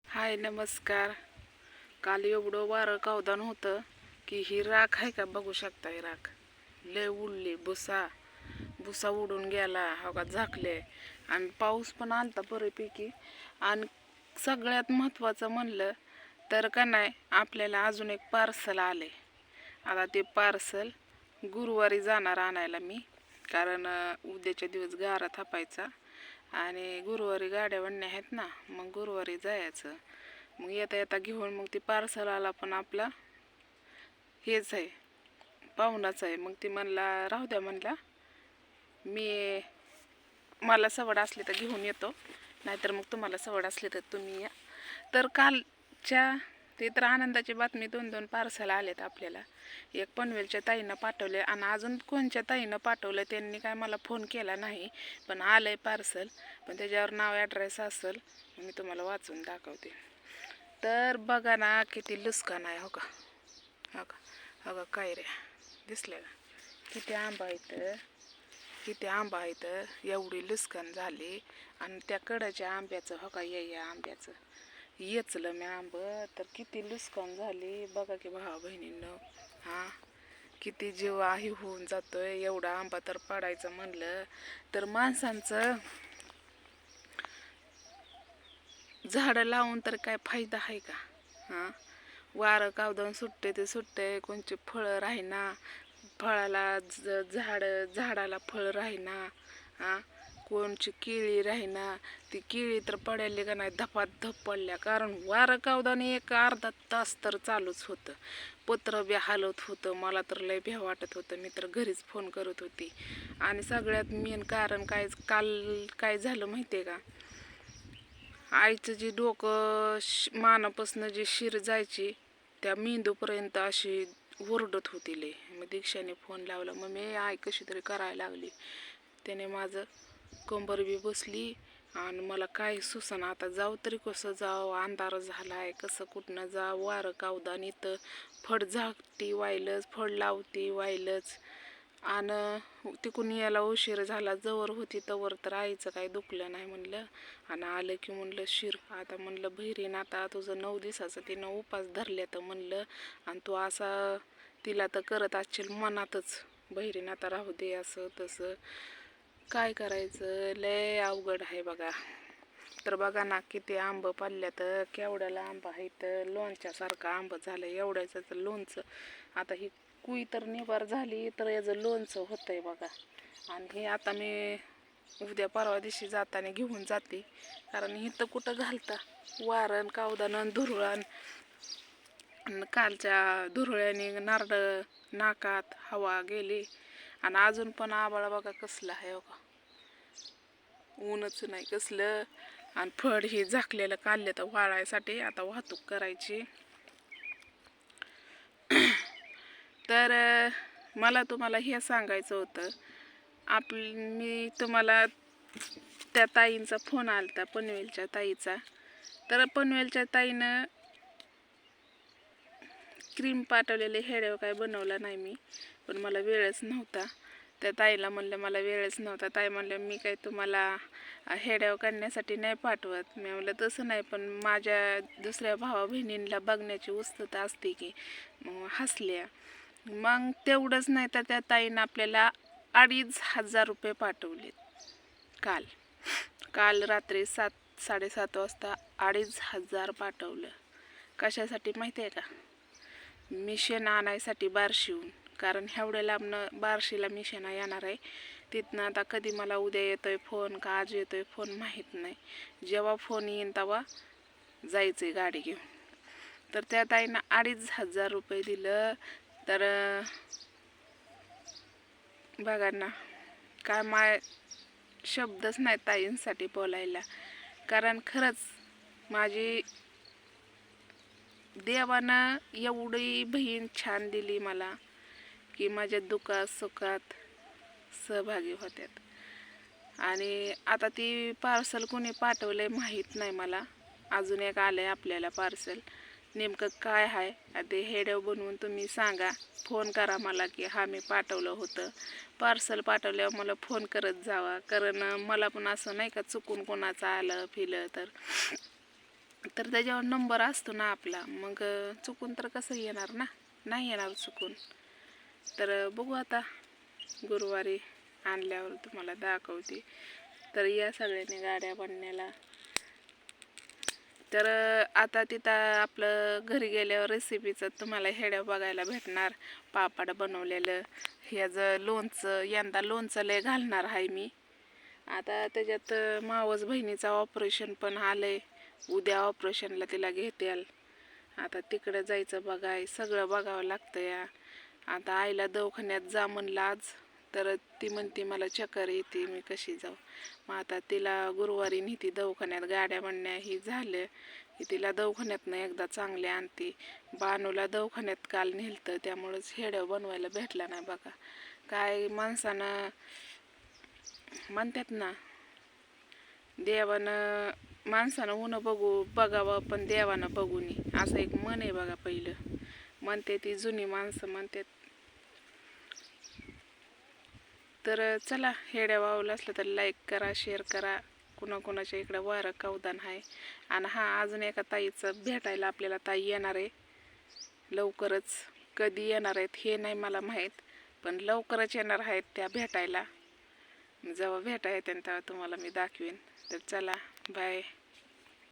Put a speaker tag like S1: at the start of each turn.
S1: हाय नमस्कार. काल एवढं वारं कावदान होतं की ही राख आहे का बघू शकता. ही राख लय उडली. भुसा उडून गेला हो का, झाकले. आणि पाऊस पण आलता बऱ्यापैकी. आणि सगळ्यात महत्त्वाचं म्हणलं तर का नाही, आपल्याला अजून एक पार्सल आले. आता ते पार्सल गुरुवारी जाणार आणायला मी, कारण उद्याच्या दिवस गारा थापायचा आणि गुरुवारी गाड्या वडण्या आहेत ना, मग गुरुवारी जायचं. मग येता येता घेऊन मग ती पार्सल आला, पण आपला हेच आहे, पाहुणाच आहे. मग ती म्हणला राहू द्या, म्हणला मी मला सवड असली तर घेऊन येतो, नाहीतर मग तुम्हाला सवड असली तर तुम्ही या. तर कालच्या ते तर आनंदाची बातमी, 2 पार्सल आलेत आपल्याला. एक पनवेलच्या ताईनं पाठवले आणि अजून कोणच्या ताईनं पाठवलं त्यांनी काय मला फोन केला नाही, पण आलंय पार्सल. पण त्याच्यावर नाव ॲड्रेस असेल, मी तुम्हाला वाचून दाखवते. तर बघा ना किती लुस्कान आहे. हो का, हो का, हो का, काय रे दिसलं का किती आंबा आहेत, किती आंबा आहेत. एवढी लुस्कान झाली. आणि त्या कडाच्या आंब्याचं हो का, या आंब्याचं येचलं मी आंब, तर किती लुस्कान झाली बघा की भावा बहिणींनो. हां, किती जीव आहे होऊन जातोय. एवढा आंबा तर पडायचं म्हणलं तर माणसांचं झाडं लावून तर काय फायदा आहे का? हां, वारं कावदान सुटते ते सुटते, कोणची फळं राहीना, फळाला झाडाला फळ राहीना. हां, कोणची केळी राहीना, ती केळी तर पडायली का नाही धपाधप पडल्या, कारण वारं कावदाने एक अर्धा तास तर चालूच होतं. पत्र बी हालत होतं. मला तर लय भ्या वाटत होतं. मी तर घरीच फोन करत होती. आणि सगळ्यात मेन कारण काल काय झालं माहिती आहे का, आईचं जे डोकं मानापासनं जी शिर जायची त्या मेंदूपर्यंत अशी ओरडत होती लय. मग दीक्षाने फोन लावला, मग मी आई कशी तरी करायला लागली. त्याने माझं कंबर बी बसली आणि मला काय सुसना. आता जाऊ तरी कसं जाऊ, अंधार झालाय, कसं कुठनं जाऊ. वारं कावदान इथं फड झाकती वायलच, फड लावती वायलच. आणि तिकून यायला उशीर झाला. जवळ होती तवर तर आईचं काय दुखलं नाही म्हणलं. आणि आलं की म्हणलं शिर. आता म्हणलं बहिरीन, आता तुझं 9 दिवसाचं तिनं उपास धरले तर म्हणलं, आणि तू असा तिला तर करत असशील मनातच, बहिरीन आता राहू दे असं तसं. काय करायचं, लय अवघड आहे बघा. तर बघा ना किती आंब पडल्यात, केवढ्याला आंबा आहे. तर लोणच्यासारखं आंब झालं, एवढ्याचं तर लोणचं. आता ही कुई तर निबार झाली तर याचं लोणचं होतंय बघा. आणि हे आता मी उद्या परवा दिवशी जाताना घेऊन जाते, कारण इथं कुठं घालता वारण कावदानं धुरळण. कालच्या धुरळ्याने नारळ नाकात हवा गेली. आणि अजून पण आबाळा बघा कसलं आहे. हो का, ऊनच नाही कसलं. आणि फळ ही झाकलेलं काढले तर वाळायसाठी आता वाहतूक करायची. तर मला तुम्हाला हे सांगायचं होतं, मी तुम्हाला त्या ताईंचा फोन आलता, पनवेलच्या ताईचा. तर पनवेलच्या ताईनं क्रीम पाठवलेले, हेड्यावर काय बनवला नाही मी, पण मला वेळच नव्हता. त्या ताईला म्हणलं मला वेळच नव्हता. ताई म्हणलं मी काय तुम्हाला हेड्यावर काढण्यासाठी नाही पाठवत. मी म्हणलं तसं नाही, पण माझ्या दुसऱ्या भावा बहिणींना बघण्याची उत्सुकता असते की. मग हसल्या. मग तेवढंच नाही तर त्या ताईनं आपल्याला 2,500 रुपये पाठवले काल रात्री 7-7:30 वाजता 2,500 पाठवलं. कशासाठी माहिती आहे का, मिशन आणायसाठी बार्शीहून. कारण एवढ्या लांबनं बार्शीला मिशन येणार आहे. तिथनं आता कधी मला उद्या येतोय फोन का आज येतोय फोन माहीत नाही. जेव्हा फोन येईन तेव्हा जायचं आहे गाडी घेऊन. तर त्या ताईनं 2,500 रुपये दिलं. तर बघा ना, काय शब्दच नाही ताईंसाठी बोलायला. कारण खरंच माझी देवानं एवढी बहीण छान दिली मला की माझ्या दुःखात सुखात सहभागी होत्यात. आणि आता ती पार्सल कोणी पाठवलंय माहीत नाही मला. अजून एक आलंय आपल्याला पार्सल. नेमकं काय आहे ते हेड्याव बनवून तुम्ही सांगा. फोन करा मला की हा मी पाठवलं होतं. पार्सल पाठवल्यावर मला फोन करत जावा, कारण मला पण असं नाही का चुकून कोणाचं आलं फिलं तर तर त्याच्यावर नंबर असतो ना आपला, मग चुकून तर कसं येणार ना, नाही येणार चुकून. तर बघू आता गुरुवारी आणल्यावर तुम्हाला दाखवते. तर या सगळ्यांनी गाड्या बनण्याला. तर आता तिथं आपलं घरी गेल्यावर रेसिपीचं तुम्हाला हेड्या बघायला भेटणार. पापड बनवलेलं, ह्याचं लोणचं, यंदा लोणचं लय घालणार आहे मी. आता त्याच्यात मावस बहिणीचं ऑपरेशन पण आलंय. उद्या ऑपरेशनला तिला घेतील. आता तिकडं जायचं बघाय, सगळं बघावं लागतं या. आता आईला दवाखान्यात जा म्हणलं आज, तर ती म्हणते मला चक्कर येते, मी कशी जाऊ. मग आता तिला गुरुवारी नेते दवाखान्यात. गाड्या म्हणण्या ही झालं की तिला दवाखान्यातनं एकदा चांगले आणते. बानूला दवाखान्यात काल नेलतं, त्यामुळंच हेड्या बनवायला भेटला नाही बघा. काय माणसानं म्हणतात ना, देवानं माणसानं ऊन बघावं पण देवानं बघू नये, असं एक म्हण आहे बघा. पहिलं म्हणते ती जुनी माणसं म्हणतात. तर चला, हेड्या वावलं असलं तर लाईक करा, शेअर करा. कुणाकुणाच्या इकडं वारं कावदान आहे. आणि हा, अजून एका ताईचं भेटायला आपल्याला ताई येणार आहे लवकरच. कधी येणार आहेत हे नाही मला माहीत, पण लवकरच येणार आहेत त्या भेटायला. जेव्हा भेटायला येते तेव्हा तुम्हाला मी दाखवेन. तर चला, बाय.